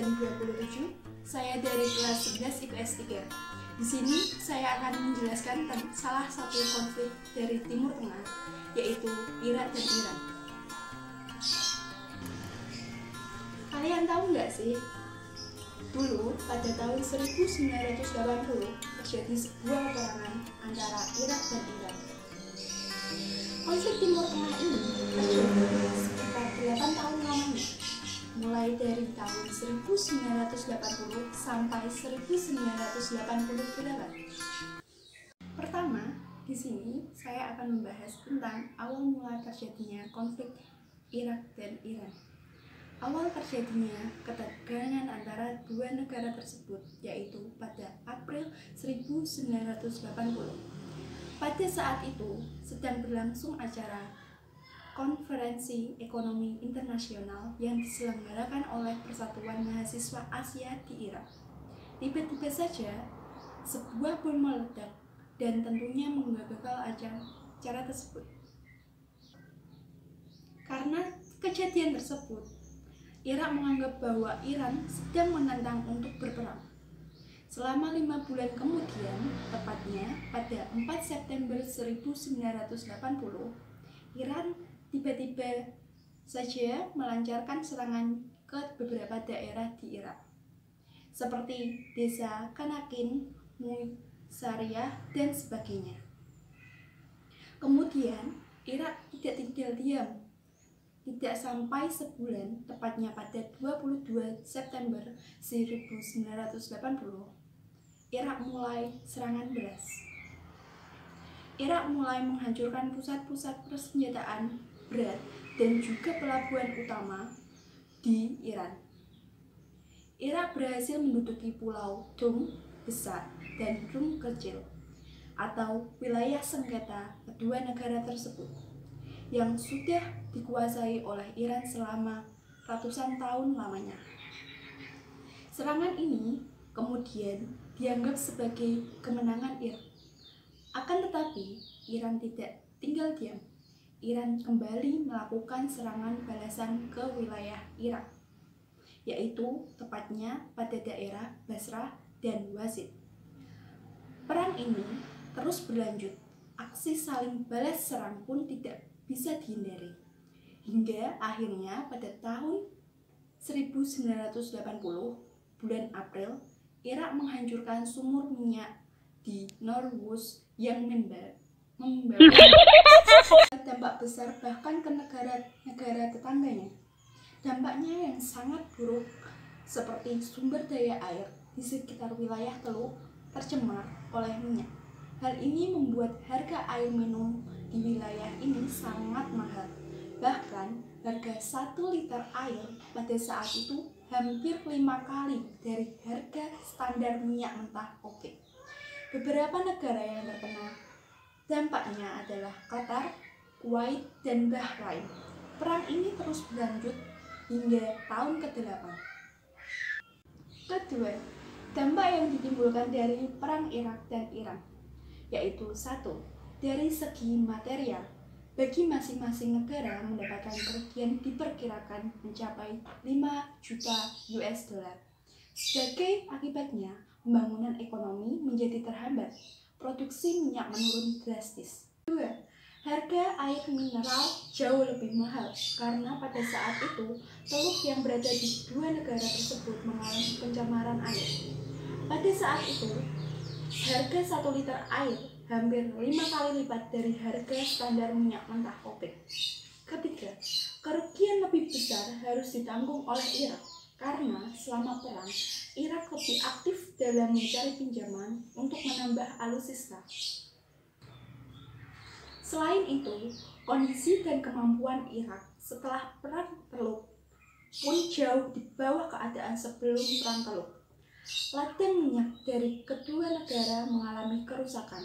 absen 27. Saya dari kelas 11 IPS 3. Di sini saya akan menjelaskan tentang salah satu konflik dari Timur Tengah, yaitu Irak dan Iran. Kalian tahu nggak sih? Dulu pada tahun 1980 terjadi sebuah peperangan antara Irak dan Iran. Konflik Timur Tengah ini terjadi sekitar 8 tahun lamanya, mulai dari tahun 1980 sampai 1988. Pertama, di sini saya akan membahas tentang awal mula terjadinya konflik Irak dan Iran. Awal terjadinya ketegangan antara dua negara tersebut yaitu pada April 1980. Pada saat itu sedang berlangsung acara Konferensi Ekonomi Internasional yang diselenggarakan oleh Persatuan Mahasiswa Asia di Irak. Tiba-tiba saja sebuah bom meledak dan tentunya menggagal acara tersebut. Karena kejadian tersebut, Irak menganggap bahwa Iran sedang menantang untuk berperang. Selama 5 bulan kemudian, tepatnya pada 4 September 1980, Iran tiba-tiba saja melancarkan serangan ke beberapa daerah di Irak, seperti desa Kanakin, Musaryah, dan sebagainya. Kemudian, Irak tidak tinggal diam. Tidak sampai sebulan, tepatnya pada 22 September 1980, Irak mulai serangan beras. Irak mulai menghancurkan pusat-pusat persenjataan berat dan juga pelabuhan utama di Iran. Irak berhasil menduduki pulau Dum besar dan Dum kecil, atau wilayah sengketa kedua negara tersebut, yang sudah dikuasai oleh Iran selama ratusan tahun lamanya. Serangan ini kemudian dianggap sebagai kemenangan Irak. Akan tetapi, Iran tidak tinggal diam. Iran kembali melakukan serangan balasan ke wilayah Irak, yaitu tepatnya pada daerah Basrah dan Wazid. Perang ini terus berlanjut. Aksi saling balas serang pun tidak bisa dihindari. Hingga akhirnya pada tahun 1980, bulan April, Irak menghancurkan sumur minyak di Norwuz yang membawa dampak besar bahkan ke negara-negara tetangganya. Dampaknya yang sangat buruk seperti sumber daya air di sekitar wilayah Teluk tercemar oleh minyak. Hal ini membuat harga air minum di wilayah ini sangat mahal. Bahkan harga 1 liter air pada saat itu hampir 5 kali dari harga standar minyak mentah OPEC. Beberapa negara yang terkena dampaknya adalah Qatar, Kuwait, dan Bahrain. Perang ini terus berlanjut hingga tahun ke-8. Kedua, dampak yang ditimbulkan dari perang Irak dan Iran, yaitu 1. Dari segi material, bagi masing-masing negara mendapatkan kerugian diperkirakan mencapai 5 juta US dollar. Sebagai akibatnya, pembangunan ekonomi menjadi terhambat, produksi minyak menurun drastis. 2. Harga air mineral jauh lebih mahal karena pada saat itu teluk yang berada di dua negara tersebut mengalami pencemaran air. Pada saat itu, harga 1 liter air hampir 5 kali lipat dari harga standar minyak mentah OPEC. Ketiga, kerugian lebih besar harus ditanggung oleh Irak karena selama perang, Irak lebih aktif dalam mencari pinjaman untuk menambah alutsista. Selain itu, kondisi dan kemampuan Irak setelah perang Teluk pun jauh di bawah keadaan sebelum perang Teluk. Ladang minyak dari kedua negara mengalami kerusakan.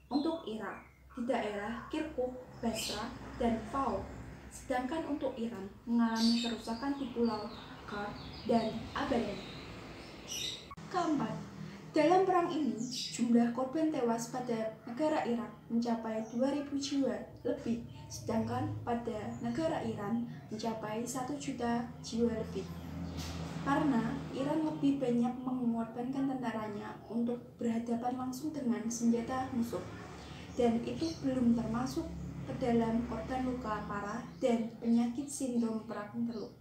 Untuk Irak, di daerah Kirkuk, Basrah, dan Fao, sedangkan untuk Iran mengalami kerusakan di Pulau Kar dan Abadan. Keempat, dalam perang ini, jumlah korban tewas pada negara Irak mencapai 2.000 jiwa lebih, sedangkan pada negara Iran mencapai 1 juta jiwa lebih. karena Iran lebih banyak mengorbankan tentaranya untuk berhadapan langsung dengan senjata musuh, dan itu belum termasuk ke dalam korban luka parah dan penyakit sindrom perang teluk.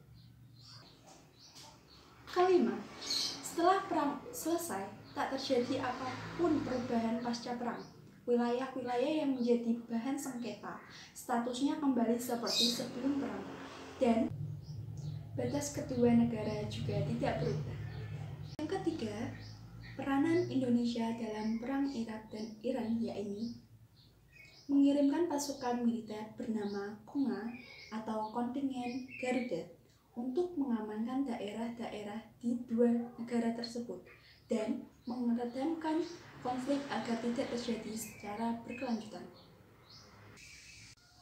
Kelima, setelah perang selesai, tak terjadi apapun perubahan pasca perang. Wilayah-wilayah yang menjadi bahan sengketa statusnya kembali seperti sebelum perang, dan batas kedua negara juga tidak berubah. Yang ketiga, peranan Indonesia dalam perang Irak dan Iran yaitu mengirimkan pasukan militer bernama KONGA atau Kontingen Garuda untuk mengamankan daerah-daerah di dua negara tersebut dan meredamkan konflik agar tidak terjadi secara berkelanjutan.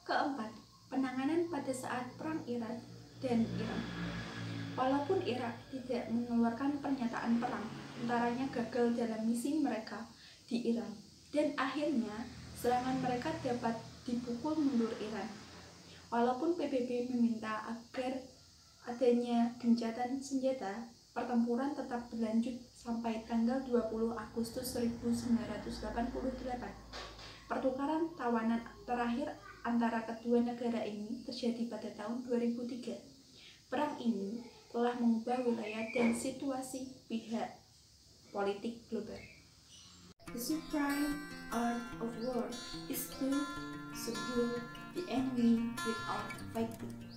Keempat, penanganan pada saat perang Irak dan Iran. Walaupun Irak tidak mengeluarkan pernyataan perang, tentaranya gagal dalam misi mereka di Iran, dan akhirnya serangan mereka dapat dipukul mundur Iran. Walaupun PBB meminta agar adanya gencatan senjata, pertempuran tetap berlanjut sampai tanggal 20 Agustus 1988. Pertukaran tawanan terakhir antara kedua negara ini terjadi pada tahun 2003. Perang ini telah mengubah wilayah dan situasi pihak politik global. The supreme art of war is to subdue the enemy without fighting.